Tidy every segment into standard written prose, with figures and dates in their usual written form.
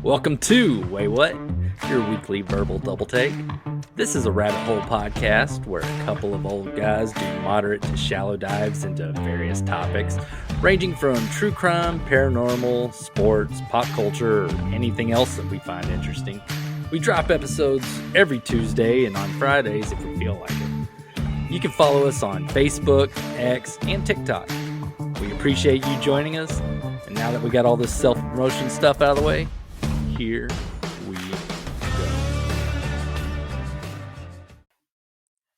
Welcome to WayWut, your weekly verbal double take. This is a rabbit hole podcast where a couple of old guys do moderate to shallow dives into various topics, ranging from true crime, paranormal, sports, pop culture, or anything else that we find interesting. We drop episodes every Tuesday and on Fridays if we feel like it. You can follow us on Facebook, X, and TikTok. We appreciate you joining us. And now that we got all this self-promotion stuff out of the way, here we go.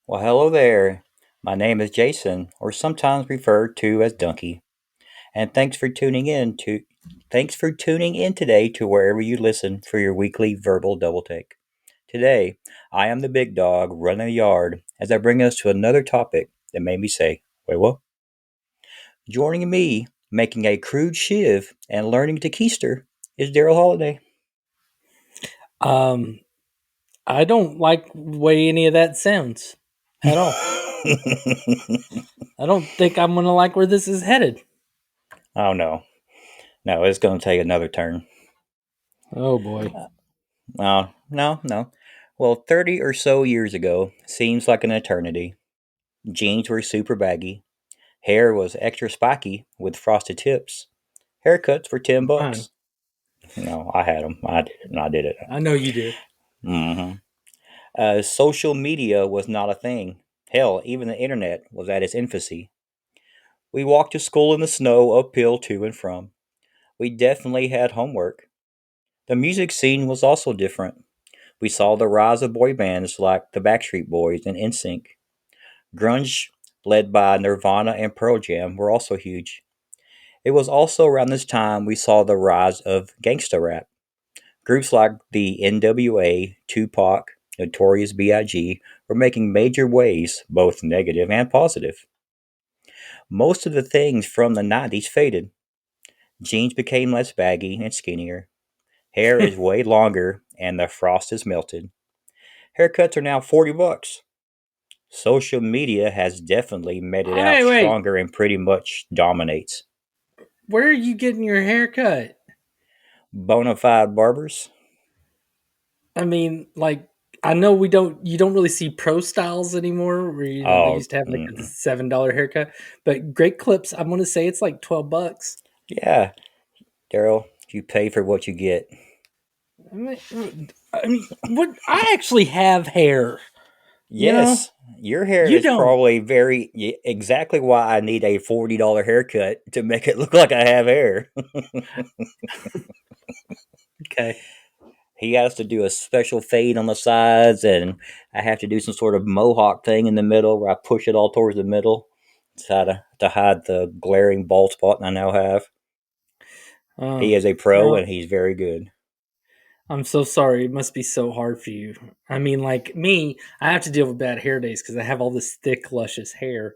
Well, hello there. My name is Jason, or sometimes referred to as Donkey. And thanks for tuning in today to wherever you listen for your weekly verbal double take. Today, I am the big dog running the yard as I bring us to another topic that made me say, "Wait, what?" Joining me, making a crude shiv and learning to keister, is Daryl Holiday. I don't like the way any of that sounds at all. I don't think I'm going to like where this is headed. Oh, no. No, it's going to take another turn. Oh, boy. No. Well, 30 or so years ago seems like an eternity. Jeans were super baggy. Hair was extra spiky with frosted tips. Haircuts for $10. No, I had them. I did it. I know you did. Social media was not a thing. Hell, even the internet was at its infancy. We walked to school in the snow, uphill to and from. We definitely had homework. The music scene was also different. We saw the rise of boy bands like the Backstreet Boys and NSYNC. Grunge, led by Nirvana and Pearl Jam, were also huge. It was also around this time we saw the rise of gangsta rap. Groups like the NWA, Tupac, Notorious B.I.G. were making major waves, both negative and positive. Most of the things from the 90s faded. Jeans became less baggy and skinnier. Hair is way longer and the frost is melted. Haircuts are now $40. Social media has definitely made it out stronger and pretty much dominates. Where are you getting your hair cut? Bonafide barbers? I mean, like, I know you don't really see pro styles anymore where they used to have like a $7 haircut, but great clips, I'm going to say it's like $12. Yeah. Daryl, you pay for what you get. I mean, what? I actually have hair. Yes, your hair You is don't. probably exactly why I need a $40 haircut to make it look like I have hair. Okay. He has to do a special fade on the sides, and I have to do some sort of mohawk thing in the middle where I push it all towards the middle to hide the glaring bald spot I now have. He is a pro, and he's very good. I'm so sorry. It must be so hard for you. I mean, like me, I have to deal with bad hair days because I have all this thick, luscious hair.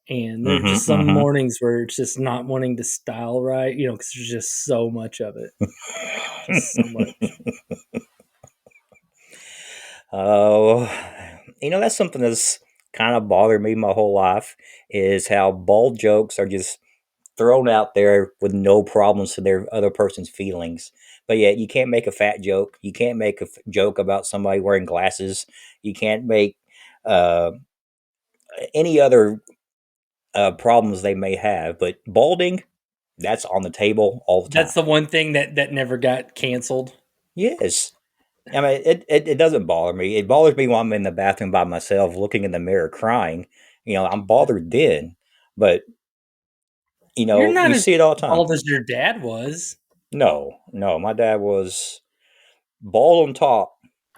And there are just some mornings where it's just not wanting to style right, because there's just so much of it. Just so much. Oh, that's something that's kind of bothered me my whole life is how bald jokes are just thrown out there with no problems to their other person's feelings. But yet you can't make a fat joke. You can't make a joke about somebody wearing glasses. You can't make any other problems they may have. But balding, that's on the table all the time. That's the one thing that never got canceled. Yes. I mean, it doesn't bother me. It bothers me when I'm in the bathroom by myself looking in the mirror crying. I'm bothered then. But, You're not you as see it all the time. bald as your dad was. No. My dad was bald on top,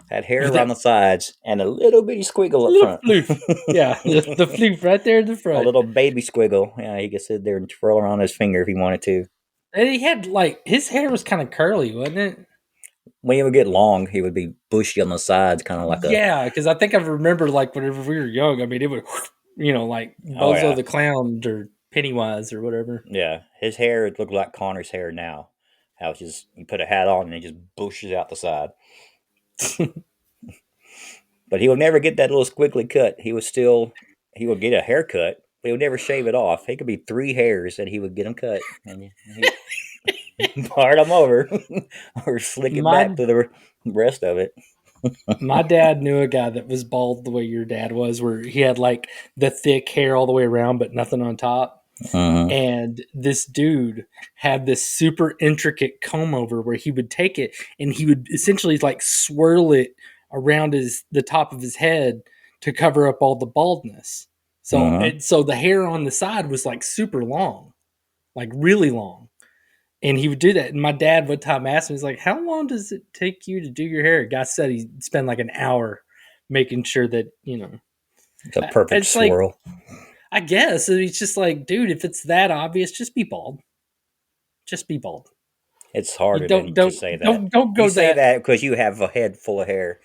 had hair around the sides, and a little bitty squiggle up front. Floof. Yeah, the floof right there in the front. A little baby squiggle. Yeah, he could sit there and twirl around his finger if he wanted to. And he had, his hair was kind of curly, wasn't it? When he would get long, he would be bushy on the sides, kind of like Yeah, because I think I remember, whenever we were young, I mean, it would, like Bozo the Clown or Pennywise or whatever. Yeah, his hair looked like Connor's hair now. How it's just, you put a hat on and it just bushes out the side. But he would never get that little squiggly cut. He would get a haircut, but he would never shave it off. He could be 3 hairs and he would get them cut. And Part them over, or slick it back My to the rest of it. my dad knew a guy that was bald the way your dad was, where he had like the thick hair all the way around, but nothing on top. Mm-hmm. And this dude had this super intricate comb over where he would take it and he would essentially like swirl it around the top of his head to cover up all the baldness. Mm-hmm. So the hair on the side was like super long, like really long. And he would do that. And my dad one time asked me, he's like, "How long does it take you to do your hair?" Guy said he'd spend like an hour making sure that, It's a perfect it's like, swirl. I guess it's just like, dude, if it's that obvious, just be bald. Just be bald. It's You harder don't than to don't say that. don't You go say that. that because you have a head full of hair.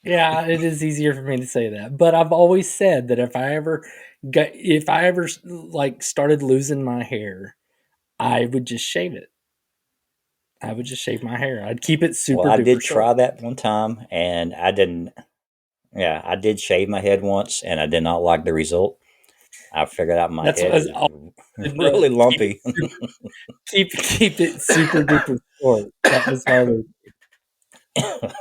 Yeah, it is easier for me to say that. But I've always said that if I ever like started losing my hair, I would just shave it. I would just shave my hair. I'd keep it Well, super I did duper try short. that one time, and I didn't. Yeah, I did shave my head once, and I did not like the result. I figured out my That's head what I was is always really keep it lumpy. keep it super duper short. That was always. I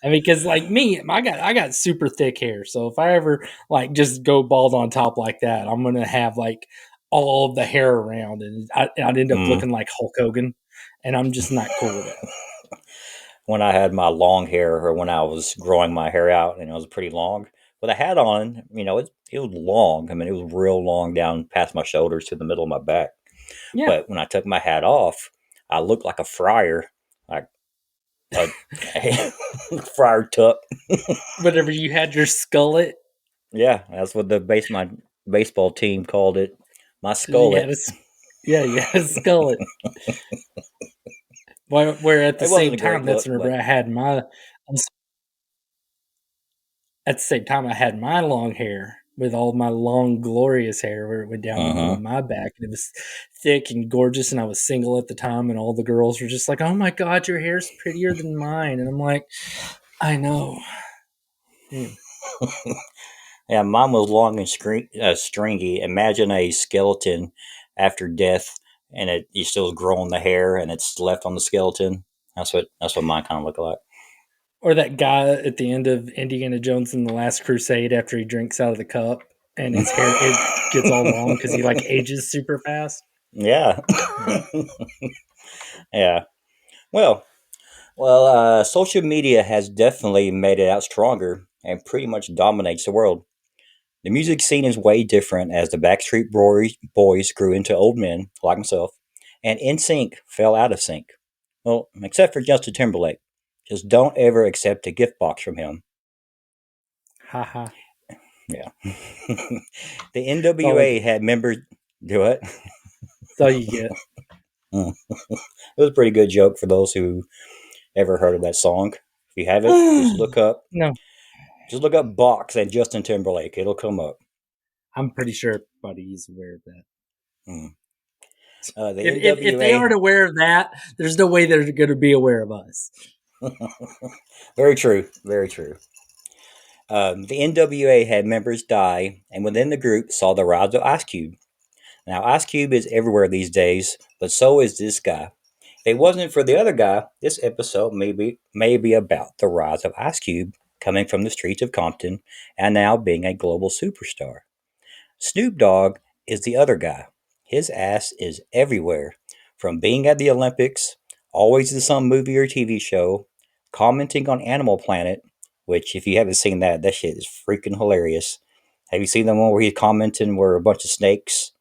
mean, because like me, I got super thick hair. So if I ever like just go bald on top like that, I'm gonna have like all of the hair around, and I'd end up Mm. looking like Hulk Hogan, and I'm just not cool with that. When I had my long hair, or when I was growing my hair out, and it was pretty long, with a hat on, it was long. I mean, it was real long down past my shoulders to the middle of my back. Yeah, But when I took my hat off, I looked like a friar, like a friar tuck. whenever you had your skullet, Yeah, that's what my baseball team called it. My you skullet. had a yeah, you had a skullet. Where at the It wasn't same a great time, that's look, whenever but I had my at the same time, I had my long hair with all my long, glorious hair where it went down on uh-huh. my back. And it was thick and gorgeous. And I was single at the time. And all the girls were just like, "Oh my God, your hair's prettier than mine." And I'm like, I know. Anyway, Yeah, mine was long and stringy. Imagine a skeleton after death, and you still growing the hair, and it's left on the skeleton. That's what mine kind of looked like. or that guy at the end of Indiana Jones in the Last Crusade after he drinks out of the cup and his hair it gets all long because he like ages super fast. Yeah, Yeah. yeah. Well, social media has definitely made it out stronger and pretty much dominates the world. The music scene is way different as the Boys grew into old men like myself, and NSYNC fell out of sync. Well, except for Justin Timberlake. Just don't ever accept a gift box from him. Haha. Yeah. The That's all I NWA get. had members. Do it. That's all you get. Mm. It was a pretty good joke for those who ever heard of that song. If you haven't, No, just look up box and Justin Timberlake. It'll come up. I'm pretty sure everybody's aware of that. Mm. The If they aren't NWA. aware of that, there's no way they're going to be aware of us. Very true. Very true. The NWA had members die, and within the group saw the rise of Ice Cube. Now, Ice Cube is everywhere these days, but so is this guy. If it wasn't for the other guy, this episode may be about the rise of Ice Cube coming from the streets of Compton and now being a global superstar. Snoop Dogg is the other guy. His ass is everywhere, from being at the Olympics, always in some movie or TV show, commenting on Animal Planet, which, if you haven't seen that, that shit is freaking hilarious. Have you seen the one where he's commenting where a bunch of snakes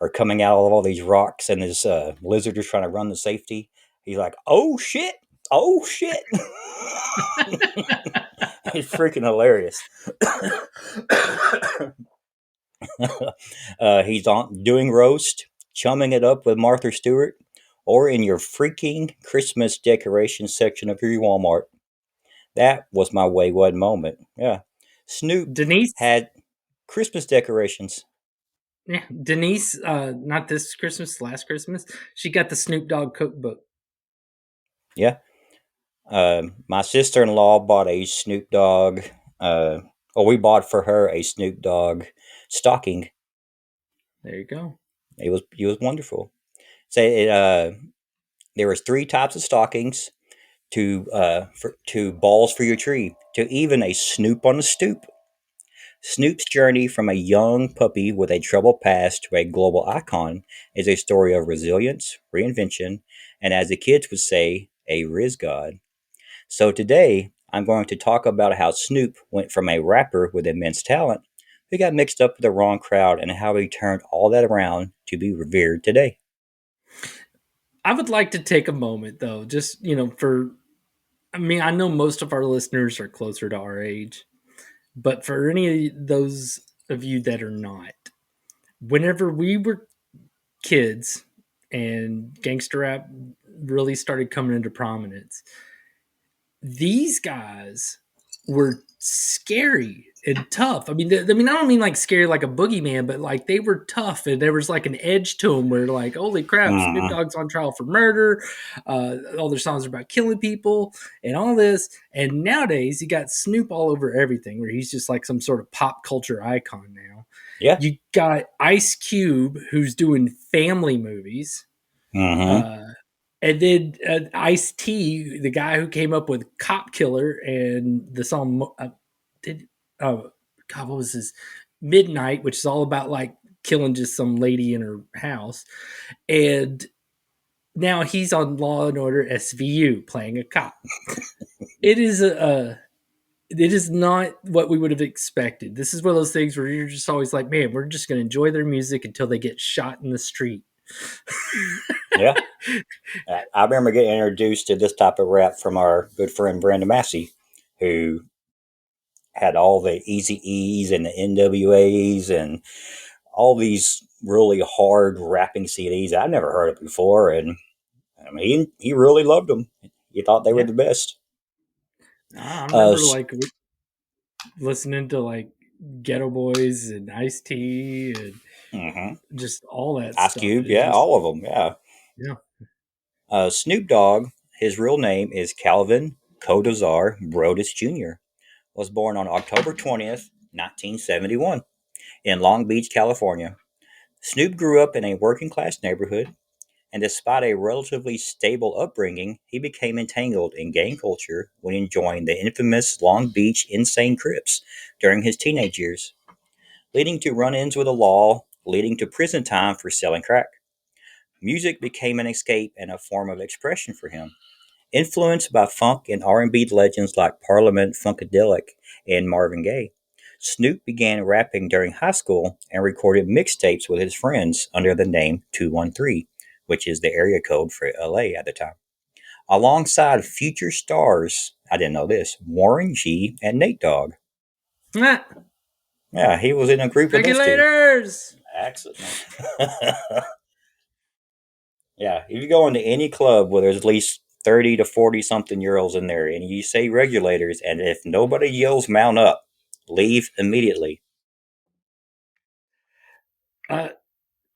are coming out of all these rocks and this lizard is trying to run the safety? He's like, oh shit! Oh shit! It's freaking hilarious. He's on doing roast, chumming it up with Martha Stewart, or in your freaking Christmas decoration section of your Walmart. That was my WayWut moment. Yeah. Snoop Denise, had Christmas decorations. yeah, Denise, not this Christmas, last Christmas, she got the Snoop Dogg cookbook. Yeah. My sister in law bought a Snoop Dogg, or we bought for her a Snoop Dogg stocking. There you go. It was wonderful. Say it. There was three types of stockings, to balls for your tree, to even a Snoop on the stoop. Snoop's journey from a young puppy with a troubled past to a global icon is a story of resilience, reinvention, and as the kids would say, a Riz God. So today, I'm going to talk about how Snoop went from a rapper with immense talent who got mixed up with the wrong crowd and how he turned all that around to be revered today. I would like to take a moment though, just I mean, I know most of our listeners are closer to our age, but for any of those of you that are not, whenever we were kids and gangster rap really started coming into prominence, these guys were scary and tough. I mean, I don't mean like scary like a boogeyman, but like they were tough, and there was like an edge to them where like, holy crap, Snoop Mm-hmm. Dogg's on trial for murder. All their songs are about killing people and all this. And nowadays, you got Snoop all over everything, where he's just like some sort of pop culture icon now. Yeah. You got Ice Cube, who's doing family movies. Mm-hmm. Uh, and then Ice T, the guy who came up with Cop Killer and the song, did oh God, what was his Midnight, which is all about like killing just some lady in her house, and now he's on Law and Order SVU playing a cop. It is it is not what we would have expected. This is one of those things where you're just always like, man, we're just going to enjoy their music until they get shot in the street. Yeah. I remember getting introduced to this type of rap from our good friend Brandon Massey, who had all the Easy E's and the NWAs and all these really hard rapping CDs I'd never heard of before, and I mean, he really loved them. He thought they were Yeah, the best. I Uh, remember like listening to like Ghetto Boys and Ice T and mhm. just all that Ice stuff. Cube, It's yeah, just all of them, yeah. yeah. Snoop Dogg, his real name is Calvin Codazar Brodus Jr., was born on October 20th, 1971, in Long Beach, California. Snoop grew up in a working class neighborhood, and despite a relatively stable upbringing, he became entangled in gang culture when he joined the infamous Long Beach Insane Crips during his teenage years, leading to run ins with the law, leading to prison time for selling crack. Music became an escape and a form of expression for him. Influenced by funk and R&B legends like Parliament Funkadelic and Marvin Gaye, Snoop began rapping during high school and recorded mixtapes with his friends under the name 213, which is the area code for LA at the time. Alongside future stars, I didn't know this, Warren G and Nate Dogg. Ah, Yeah, he was in a group with those two. regulators. Excellent. Yeah, if you go into any club where there's at least 30 to 40 something year olds in there and you say regulators, and if nobody yells mount up, leave immediately. Uh,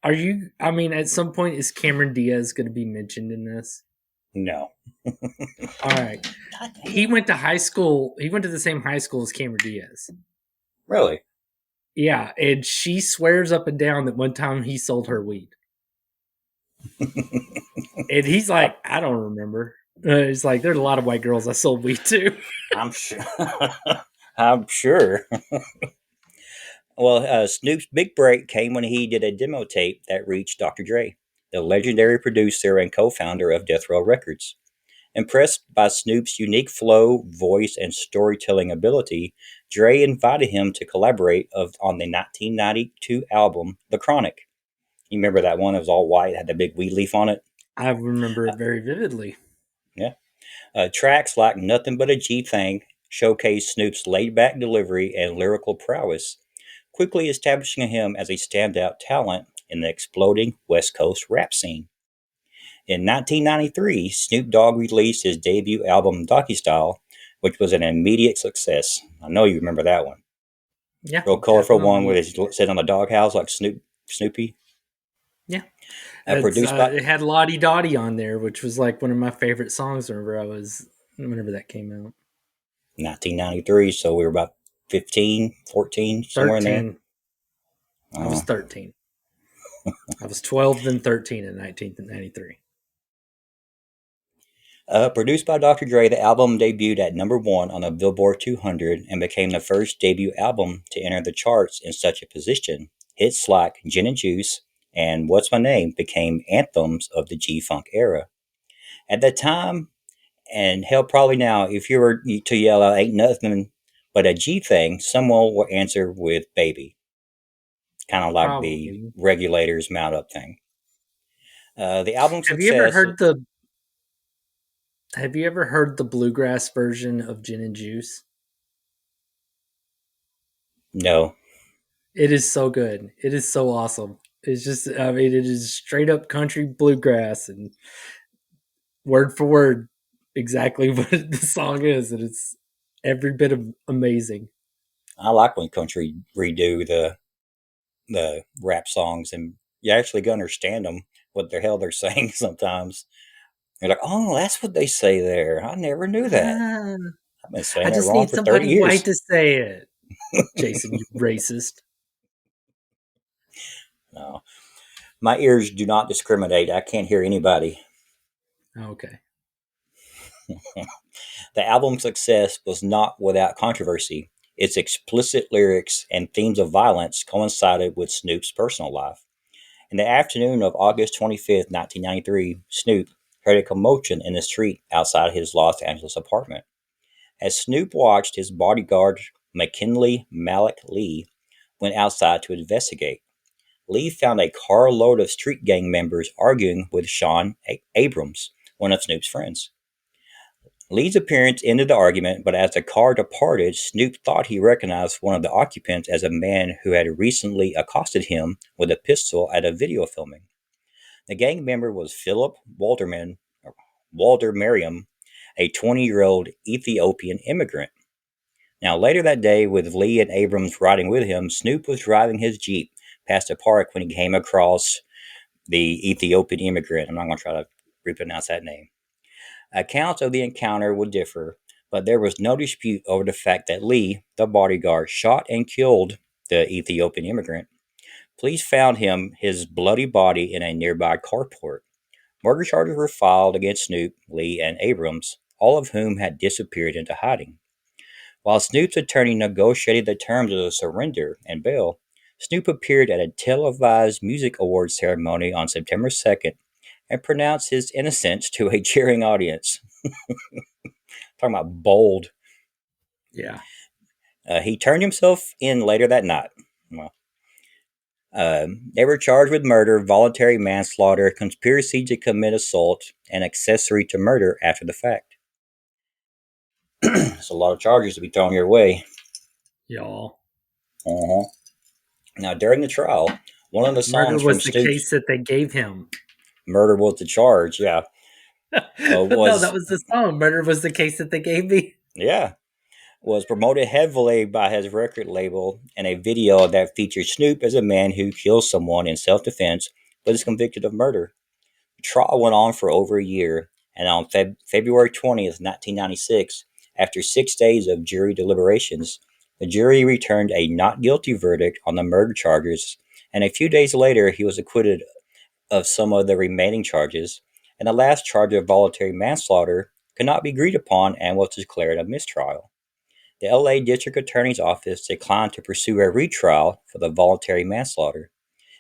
are you? I mean, at some point, is Cameron Diaz going to be mentioned in this? No. All right. God He damn. went to high school. He went to the same high school as Cameron Diaz. Really? Yeah, and she swears up and down that one time he sold her weed, and he's I, like, I don't remember. He's like, there's a lot of white girls I sold weed to. I'm sure. I'm sure. Well, Snoop's big break came when he did a demo tape that reached Dr. Dre, the legendary producer and co founder of Death Row Records. Impressed by Snoop's unique flow, voice, and storytelling ability, Dre invited him to collaborate on the 1992 album The Chronic. You remember that one? It was all white, had the big weed leaf on it. I remember Uh, it very vividly. yeah. Tracks like Nothing But a G Thang showcase Snoop's laid back delivery and lyrical prowess, quickly establishing him as a standout talent in the exploding West Coast rap scene. In 1993, Snoop Dogg released his debut album Doggystyle, which was an immediate success. I know you remember that one. Yeah, Real colorful one where definitely. he's sitting on the doghouse like Snoopy. Yeah, it's Produced by it had Lottie Dottie on there, which was like one of my favorite songs. Whenever that came out. 1993, so we were about 15, 14, somewhere in there. 13. I was Uh, 13. I was 12, then 13 in 1993. Produced by Dr. Dre, the album debuted at number one on the Billboard 200 and became the first debut album to enter the charts in such a position. Hits like Gin and Juice and What's My Name became anthems of the G Funk era. At that time, and hell, probably now, if you were to yell out, ain't nothing but a G thing, someone will answer with baby. Kind of like the Probably. regulators mount up thing. The album's Have you ever success, heard the Have you ever heard the bluegrass version of Gin and Juice? no. It is so good. It is so awesome. It's just, I mean, it is straight up country bluegrass and word for word exactly what the song is, and it's every bit of amazing. I like when country redo the rap songs and you actually can understand them, what the hell they're saying sometimes. You're like, oh, that's what they say there. I never knew that. Ah, I've been I saying it just wrong need for 30 somebody white years. to say it. Jason, you racist. No. My ears do not discriminate. I can't hear anybody. Okay. The album's success was not without controversy. Its explicit lyrics and themes of violence coincided with Snoop's personal life. In the afternoon of August 25th, 1993, Snoop heard a commotion in the street outside his Los Angeles apartment. As Snoop watched, his bodyguard, McKinley Malik Lee, went outside to investigate. Lee found a carload of street gang members arguing with Sean Abrams, one of Snoop's friends. Lee's appearance ended the argument, but as the car departed, Snoop thought he recognized one of the occupants as a man who had recently accosted him with a pistol at a video filming. The gang member was Philip Walter Merriam, a 20-year-old Ethiopian immigrant. Now, later that day, with Lee and Abrams riding with him, Snoop was driving his Jeep past a park when he came across the Ethiopian immigrant. I'm not going to try to repronounce that name. Accounts of the encounter would differ, but there was no dispute over the fact that Lee, the bodyguard, shot and killed the Ethiopian immigrant. Police found his bloody body in a nearby carport. Murder charges were filed against Snoop, Lee, and Abrams, all of whom had disappeared into hiding. While Snoop's attorney negotiated the terms of the surrender and bail, Snoop appeared at a televised music awards ceremony on September 2nd and pronounced his innocence to a cheering audience. Talking about bold. Yeah. He turned himself in later that night. Well, they were charged with murder, voluntary manslaughter, conspiracy to commit assault, and accessory to murder after the fact. That's a lot of charges to be thrown your way. Y'all. Uh-huh. Now, during the trial, one of the Murder songs from was the Snoop's case that they gave him. Murder was the charge, yeah, No, that was, was the song. Murder was the case that they gave me. yeah, was promoted heavily by his record label in a video that featured Snoop as a man who kills someone in self-defense but is convicted of murder. The trial went on for over a year, and on February 20th, 1996, after 6 days of jury deliberations, the jury returned a not guilty verdict on the murder charges, and a few days later he was acquitted of some of the remaining charges, and the last charge of voluntary manslaughter could not be agreed upon and was declared a mistrial. The LA District Attorney's Office declined to pursue a retrial for the voluntary manslaughter.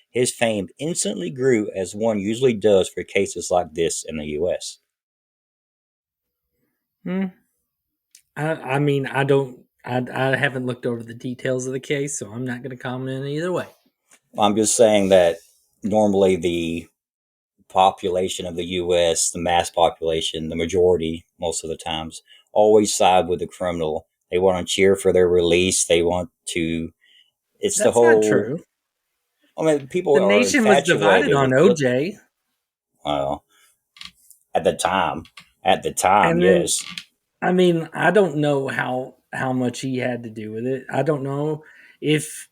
His fame instantly grew, as one usually does for cases like this in the U.S. Hmm. I mean, I don't. I haven't looked over the details of the case, so I'm not going to comment either way. I'm just saying that normally the population of the U.S., the mass population, the majority, most of the times, always side with the criminal. They want to cheer for their release. They want to. It's the That's not whole. true. I mean, people The are nation was divided infatuated on with guilt. OJ, Well, at the time, at the time, and then yes. I mean, I don't know how much he had to do with it. I don't know if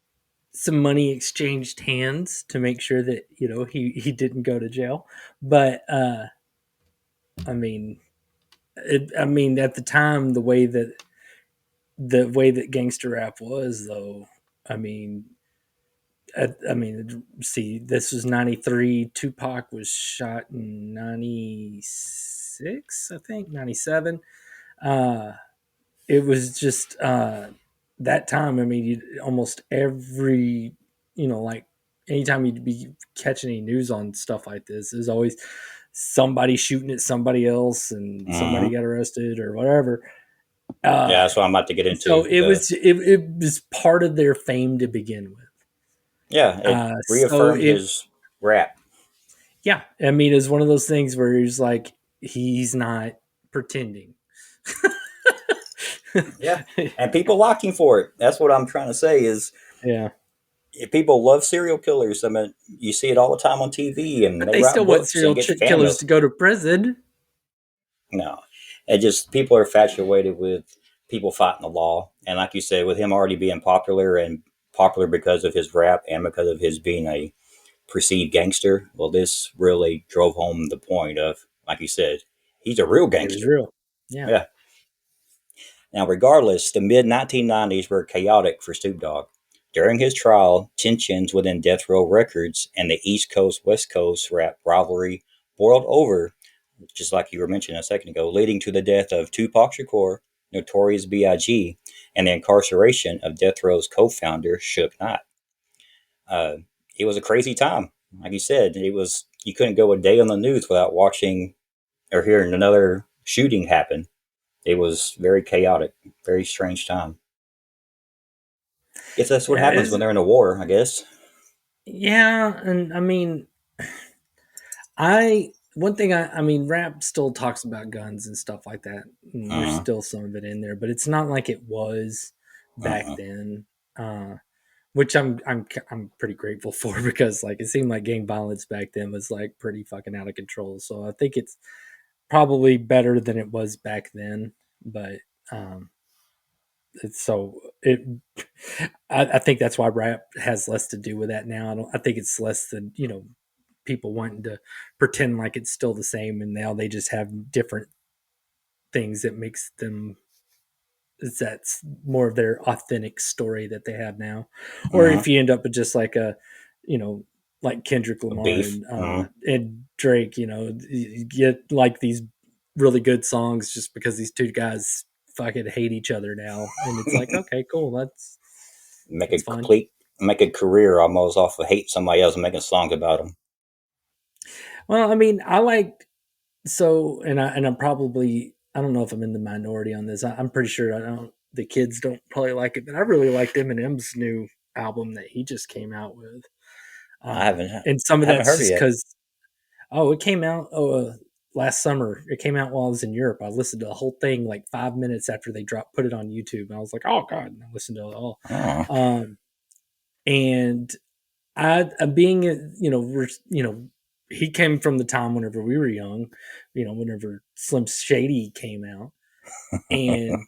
some money exchanged hands to make sure that he didn't go to jail. But I mean, I mean, at the time, the way that gangster rap was, though, I mean, I mean, see, this was 93. Tupac was shot in 96, I think, 97. Uh, it was just that time. I mean, almost every, like anytime you'd be catching any news on stuff like this, there's always somebody shooting at somebody else and somebody Hmm. got arrested or whatever. Yeah, Uh, that's what I'm about to get so into. it was part of their fame to begin with. It So reaffirmed it his rap. Yeah, I mean, it's one of those things where he's like, he's not pretending. Yeah, and people like him for it. That's what I'm trying to say. Is Yeah, if people love serial killers. I mean, you see it all the time on TV, and but they they still write want books and serial get killers to cameos. go to prison. No, it just people are infatuated with people fighting the law, and like you said, with him already being popular and popular because of his rap and because of his being a perceived gangster. Well, this really drove home the point of, like you said, he's a real It was gangster. real. Yeah, Yeah. Now, regardless, the mid 1990s were chaotic for Snoop Dogg. During his trial, tensions within Death Row Records and the East Coast West Coast rap rivalry boiled over, just like you were mentioning a second ago, leading to the death of Tupac Shakur, Notorious B.I.G., and the incarceration of Death Row's co founder, Suge Knight. Uh, it was a crazy time. Like you said, it was you couldn't go a day on the news without watching or hearing another shooting happen. It was very chaotic, very strange time. Guess that's what yeah, happens when they're in a war, I guess. yeah, and I mean, I one thing I mean, rap still talks about guns and stuff like that. And there's Uh-huh. still some of it in there, but it's not like it was back Uh-uh. then. Which I'm pretty grateful for because like it seemed like gang violence back then was like pretty fucking out of control. So I think it's probably better than it was back then, but um, it's so it. I think that's why rap has less to do with that now. I think it's less than people wanting to pretend like it's still the same, and now they just have different things that makes them that's more of their authentic story that they have now. Or Uh-huh. if you end up with just like you know, like Kendrick Lamar Beef. Uh-huh. and Drake, you get like these really good songs just because these two guys fucking hate each other now, and it's like, okay, cool, make a that's fun. complete, make a career almost off of hating somebody else and making songs about them. Well, I mean, I like and I'm probably I don't know if I'm in the minority on this. I'm pretty sure I don't. The kids don't probably like it, but I really liked Eminem's new album that he just came out with. I haven't, And some of haven't that's heard it just yet. because it came out last summer. It came out while I was in Europe. I listened to the whole thing like 5 minutes after they put it on YouTube, and I was like, oh god! And I listened to it all. Oh. Um, and being he came from the time whenever we were young, whenever Slim Shady came out, and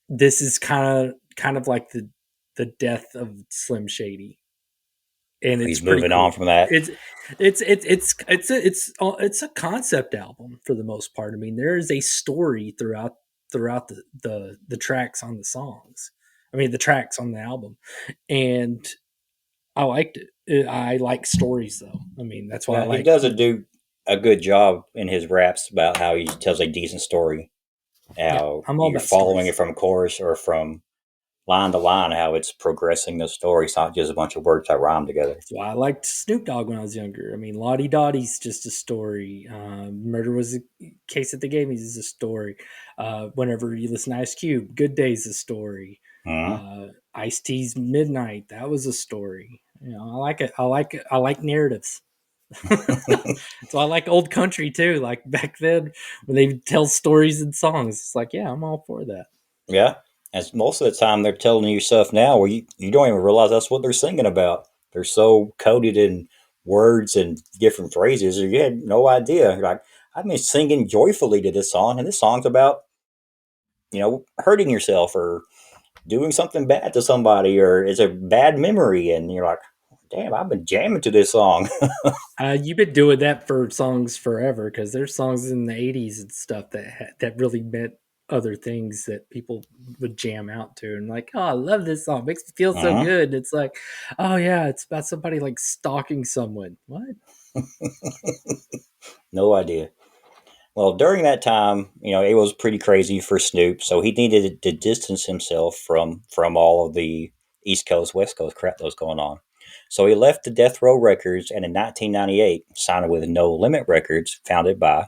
this is kind of like the death of Slim Shady, and it's He's pretty moving on cool. from that. It's a concept album for the most part. I mean, there is a story throughout the tracks on the songs. I mean, the tracks on the album, and I liked it. I like stories though. I mean, that's why I Yeah, he like. doesn't do a good job in his raps about how he tells a decent story. Yeah, How I'm all you're about following it stories. from chorus or from line to line, how it's progressing the story. It's not just a bunch of words that rhyme together. That's why I liked Snoop Dogg when I was younger. I mean, Lottie Dottie's just a story. Murder was a case at the Gamies is a story. Whenever you listen to Ice Cube, Good Day's a story. Hmm. Ice T's Midnight, that was a story. I like it. I like it. I like narratives. So I like old country too. Like back then when they tell stories and songs, it's like, yeah, I'm all for that. Yeah. And most of the time they're telling you stuff now where you don't even realize that's what they're singing about. They're so coded in words and different phrases, or you had no idea. You're like, I've been singing joyfully to this song, and this song's about, hurting yourself or doing something bad to somebody, or it's a bad memory. And you're like, damn, I've been jamming to this song. You've been doing that for songs forever because there's songs in the '80s and stuff that really meant other things that people would jam out to, and like, oh, I love this song, makes me feel so Uh-huh. good. And it's like, oh yeah, it's about somebody like stalking someone. What? No idea. Well, during that time, it was pretty crazy for Snoop, so he needed to distance himself from all of the East Coast, West Coast crap that was going on. So he left the Death Row Records and in 1998 signed with No Limit Records, founded by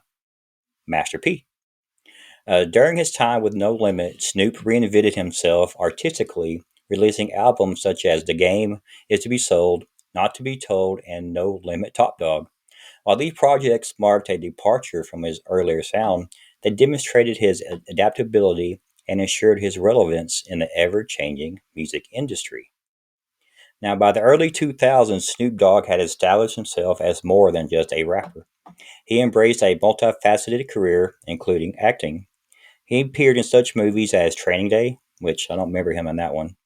Master P. During his time with No Limit, Snoop reinvented himself artistically, releasing albums such as The Game Is to Be Sold, Not to Be Told, and No Limit Top Dog. While these projects marked a departure from his earlier sound, they demonstrated his adaptability and ensured his relevance in the ever changing music industry. Now, by the early 2000s, Snoop Dogg had established himself as more than just a rapper. He embraced a multifaceted career, including acting. He appeared in such movies as Training Day, which I don't remember him in that one,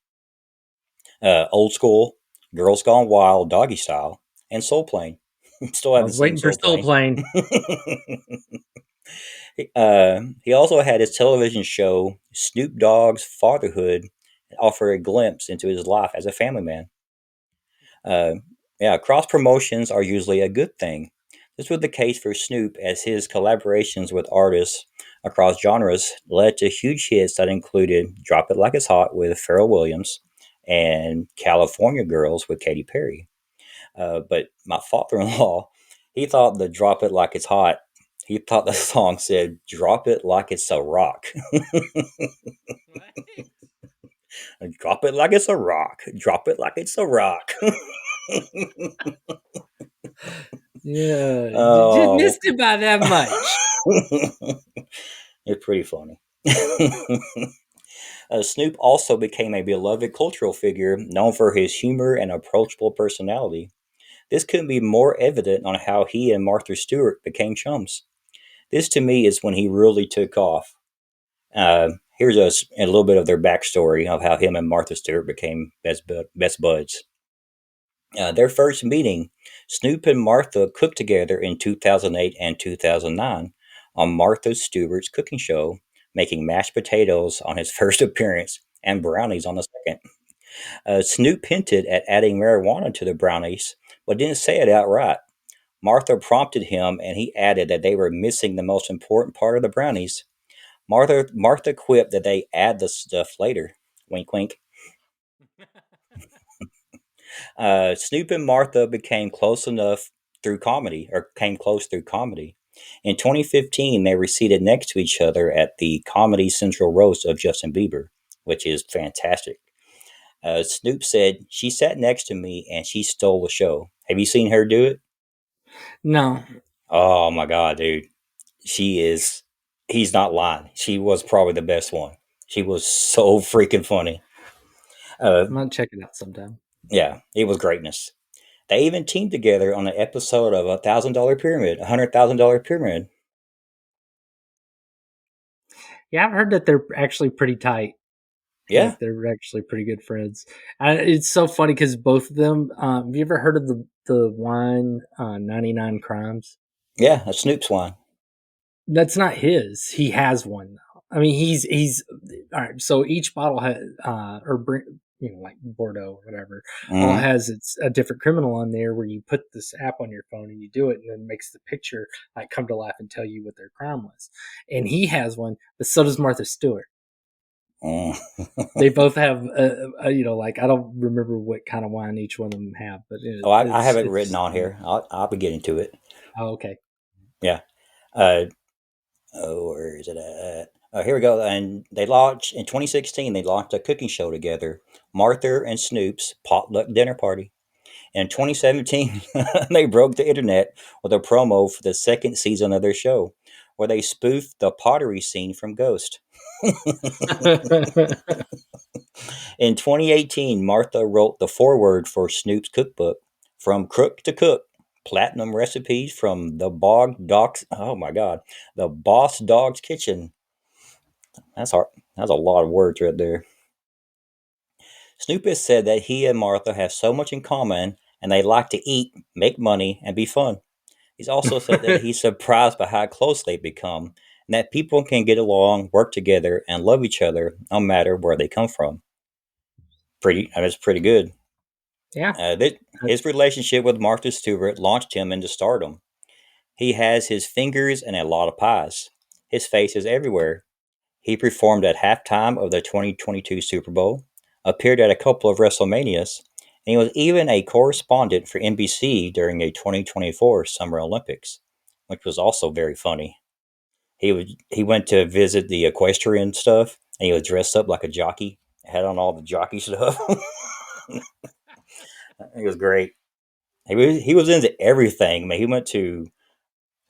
Old School, Girls Gone Wild, Doggystyle, and Soul Plane. Still I haven't was seen waiting for Soul Soul Plane. Plane. He also had his television show, Snoop Dogg's Fatherhood, offer a glimpse into his life as a family man. Uh, yeah, cross promotions are usually a good thing. This was the case for Snoop, as his collaborations with artists across genres led to huge hits that included Drop It Like It's Hot with Pharrell Williams and California Girls with Katy Perry. But my father in law, he thought the Drop It Like It's Hot, he thought the song said, Drop It Like It's a Rock. Drop it like it's a rock. Drop it like it's a rock. Yeah, you just Oh, missed it by that much. it's pretty funny. Snoop also became a beloved cultural figure known for his humor and approachable personality. This couldn't be more evident on how he and Martha Stewart became chums. This to me is when he really took off. Here's a little bit of their backstory of how him and Martha Stewart became best buds. Their first meeting, Snoop and Martha cooked together in 2008 and 2009 on Martha Stewart's cooking show, making mashed potatoes on his first appearance and brownies on the second. Snoop hinted at adding marijuana to the brownies, but didn't say it outright. Martha prompted him, and he added that they were missing the most important part of the brownies. Martha quipped that they add the stuff later. Wink, wink. Snoop and Martha became close enough through comedy, or came close through comedy. In 2015, they were seated next to each other at the Comedy Central roast of Justin Bieber, which is fantastic. Snoop said, "She sat next to me and she stole the show." Have you seen her do it? No, Oh my God, dude. She is, he's not lying. She was probably the best one. She was so freaking funny. Uh, I'm gonna check it out sometime. yeah, it was greatness. They even teamed together on an episode of $1,000 Pyramid, $100,000 Pyramid. Yeah, I've heard that they're actually pretty tight. Yeah, Like they're actually pretty good friends. It's so funny because both of them. Have you ever heard of the wine 99 Crimes? yeah, a Snoop's one. That's not his. He has one. I mean, he's all right. So each bottle has like Bordeaux or whatever, all Mm-hmm. has it's a different criminal on there where you put this app on your phone and you do it, and then it makes the picture like come to life and tell you what their crime was. And he has one, but so does Martha Stewart. Mm. They both have like I don't remember what kind of wine each one of them have, but Oh, I have it written it's on here. I'll be getting to it. oh, okay. Yeah. Uh, where is it at? Here we go. And they launched in 2016. They launched a cooking show together, Martha and Snoop's potluck dinner party. In 2017, they broke the internet with a promo for the second season of their show, where they spoofed the pottery scene from Ghost. In 2018, Martha wrote the foreword for Snoop's cookbook, From Crook to Cook, platinum recipes from the Bog Dogs. Oh my God, the Boss Dog's Kitchen. That's hard. That's a lot of words right there. Snoop has said that he and Martha have so much in common, and they like to eat, make money, and be fun. He's also said that he's surprised by how close they've become, and and that people can get along, work together, and love each other no matter where they come from. That's pretty good. Yeah. His relationship with Martha Stewart launched him into stardom. He has his fingers in a lot of pies. His face is everywhere. He performed at halftime of the 2022 Super Bowl, appeared at a couple of WrestleManias, and he was even a correspondent for NBC during the 2024 Summer Olympics, which was also very funny. He went to visit the equestrian stuff, and he was dressed up like a jockey, had on all the jockey stuff. It was great. He was into everything. I mean, he went to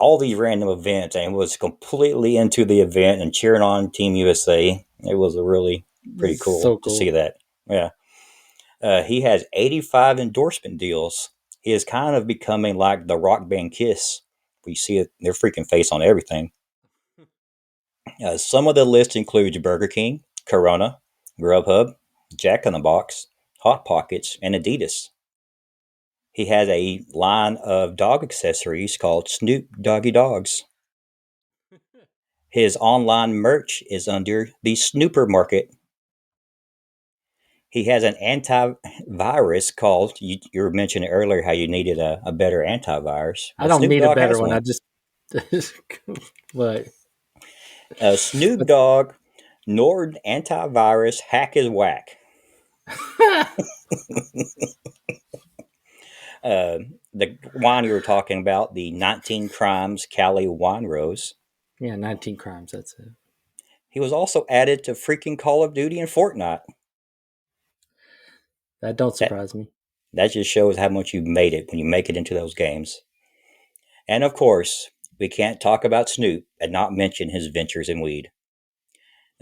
all these random events and was completely into the event and cheering on Team USA. It was a really pretty cool So to see cool. that. Yeah. He has 85 endorsement deals. He is kind of becoming like the rock band Kiss. We see it, their freaking face on everything. Some of the list includes Burger King, Corona, Grubhub, Jack in the Box, Hot Pockets, and Adidas. He has a line of dog accessories called Snoop Doggy Dogs. His online merch is under the Snooper Market. He has an antivirus called, you were mentioning earlier how you needed a better antivirus. I Well, don't Snoop need a Dogg better has one. I one. just, but, Snoop but Dogg Nord antivirus hack is whack. The wine you were talking about, the 19 Crimes Cali Wine Rose. yeah, 19 crimes. That's it. He was also added to freaking Call of Duty and Fortnite. That don't That surprise me. that just shows how much you made it when you make it into those games. And of course, we can't talk about Snoop and not mention his ventures in weed.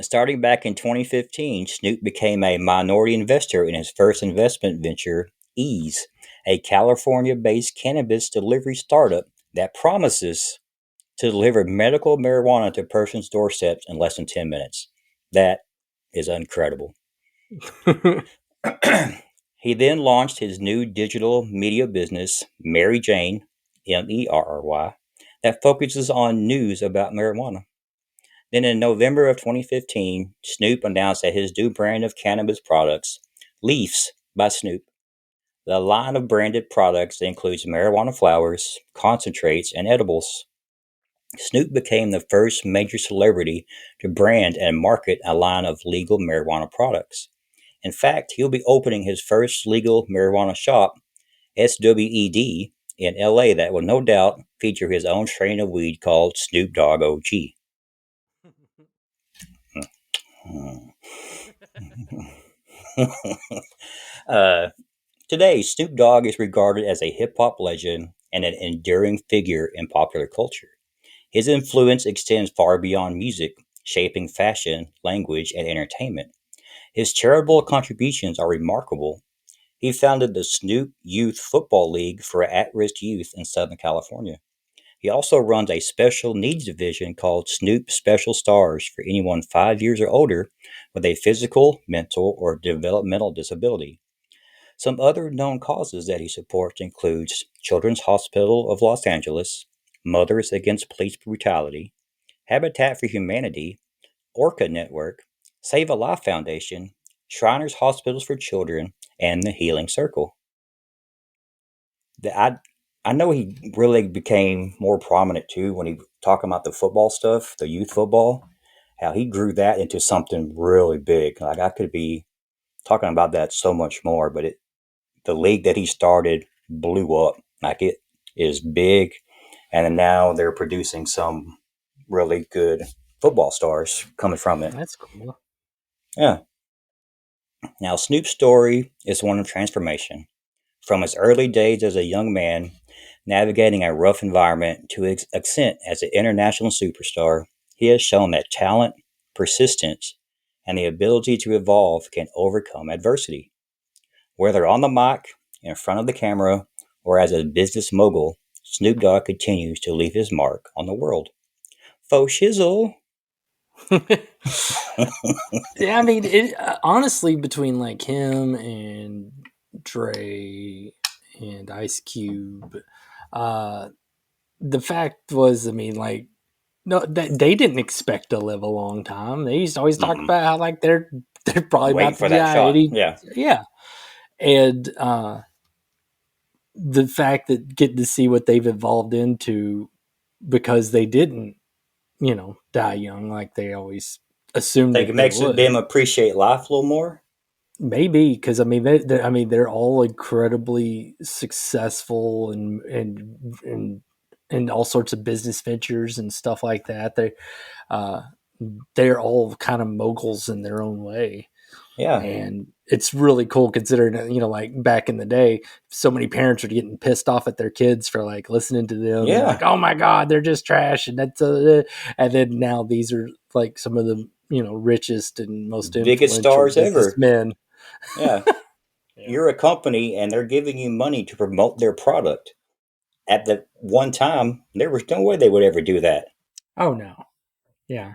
Starting back in 2015, Snoop became a minority investor in his first investment venture, Ease, a California based cannabis delivery startup that promises to deliver medical marijuana to persons' doorsteps in less than 10 minutes. That is incredible. He then launched his new digital media business, Mary Jane, Merry, that focuses on news about marijuana. Then in November of 2015, Snoop announced that his new brand of cannabis products, Leafs by Snoop, the line of branded products that includes marijuana flowers, concentrates, and edibles. Snoop became the first major celebrity to brand and market a line of legal marijuana products. In fact, he'll be opening his first legal marijuana shop, SWED, in LA that will no doubt feature his own strain of weed called Snoop Dogg OG. uh, Today, Snoop Dogg is regarded as a hip hop legend and an enduring figure in popular culture. His influence extends far beyond music, shaping fashion, language, and entertainment. His charitable contributions are remarkable. He founded the Snoop Youth Football League for at risk youth in Southern California. He also runs a special needs division called Snoop Special Stars for anyone 5 years or older with a physical, mental, or developmental disability. Some other known causes that he supports includes Children's Hospital of Los Angeles, Mothers Against Police Brutality, Habitat for Humanity, Orca Network, Save a Life Foundation, Shriners Hospitals for Children, and the Healing Circle. I know he really became more prominent too when he talking about the football stuff, the youth football, how he grew that into something really big. Like I could be talking about that so much more, but the league that he started blew up. Like it is big, and then now they're producing some really good football stars coming from it. That's cool. Yeah. Now Snoop's story is one of transformation. From his early days as a young man, navigating a rough environment to his ascent as an international superstar, he has shown that talent, persistence, and the ability to evolve can overcome adversity. Whether on the mic, in front of the camera, or as a business mogul, Snoop Dogg continues to leave his mark on the world. Faux shizzle. Yeah, I mean, honestly, between like him and Dre and Ice Cube, uh, the fact was, I mean, like No, they didn't expect to live a long time. They used to always talk about how like they're probably Waiting about for to that die. shot. Yeah. Yeah, and the fact that getting to see what they've evolved into because they didn't, die young like they always assumed Think it that they makes them would. appreciate life a little more. Maybe because I mean they're all incredibly successful and all sorts of business ventures and stuff like that. Uh, they're all kind of moguls in their own way. Yeah. And it's really cool considering, like back in the day, so many parents are getting pissed off at their kids for like listening to them. They're like, Yeah. oh my God, they're just trash. And and then now these are like some of the, richest and most Biggest influential stars ever. businessmen. Yeah. Yeah. You're a company and they're giving you money to promote their product. At the one time, there was no way they would ever do that. Oh no. Yeah.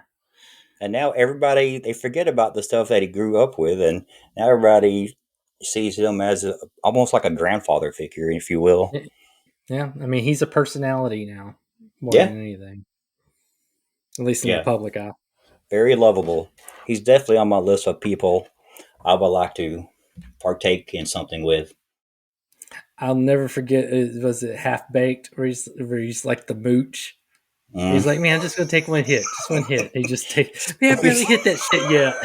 And now everybody, they forget about the stuff that he grew up with, and now everybody sees him as almost like a grandfather figure, if you will. Yeah. I mean, he's a personality now more Yeah. than anything, at least in the Yeah. public eye. Very lovable. He's definitely on my list of people I would like to partake in something with. I'll never forget. Was it Half Baked where he's like the mooch? Mm. He's like, man, I'm just gonna take one hit, just one hit. He just takes. Man, I barely hit that shit yet.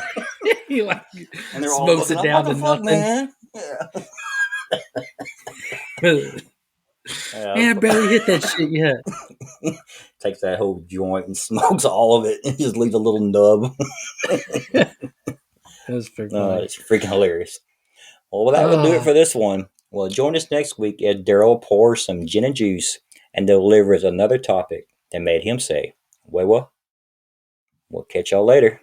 He like And they're all smokes looking it up, down what to the fuck, nothing. man? Yeah. Man, I barely hit that shit yet. Takes that whole joint and smokes all of it and just leaves a little nub. That was pretty funny. It's freaking hilarious. Well, that will do it for this one. Well, join us next week as Daryl pours some gin and juice and delivers another topic that made him say, "WayWut." We'll catch y'all later.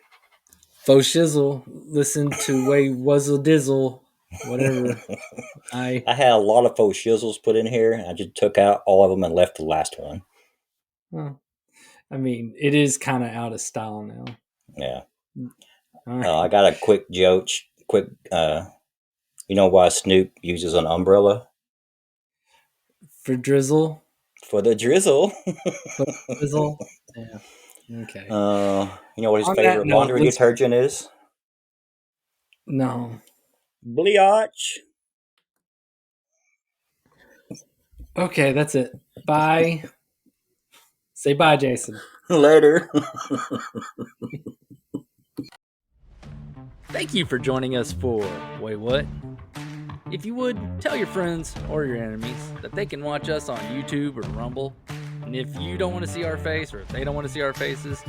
Faux shizzle. Listen to Way Wuzzle Dizzle. Whatever. I had a lot of faux shizzles put in here. And I just took out all of them and left the last one. Well, I mean, it is kind of out of style now. Yeah. Right. I got a quick joke. You know why Snoop uses an umbrella? For drizzle. For the drizzle. For drizzle. Yeah. Okay. You know what his On favorite that note, laundry detergent is? No. Bleach. Okay, that's it. Bye. Say bye, Jason. Later. Thank you for joining us for WayWut. If you would, tell your friends or your enemies that they can watch us on YouTube or Rumble. And if you don't want to see our face, or if they don't want to see our faces,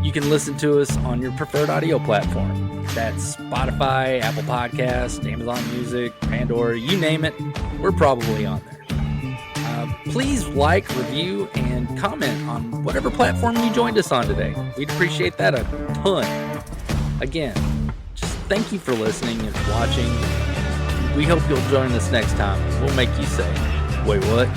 you can listen to us on your preferred audio platform. That's Spotify, Apple Podcasts, Amazon Music, Pandora, you name it, we're probably on there. Please like, review, and comment on whatever platform you joined us on today. We'd appreciate that a ton. Again, just thank you for listening and watching. We hope you'll join us next time. We'll make you say, "Wait, what?"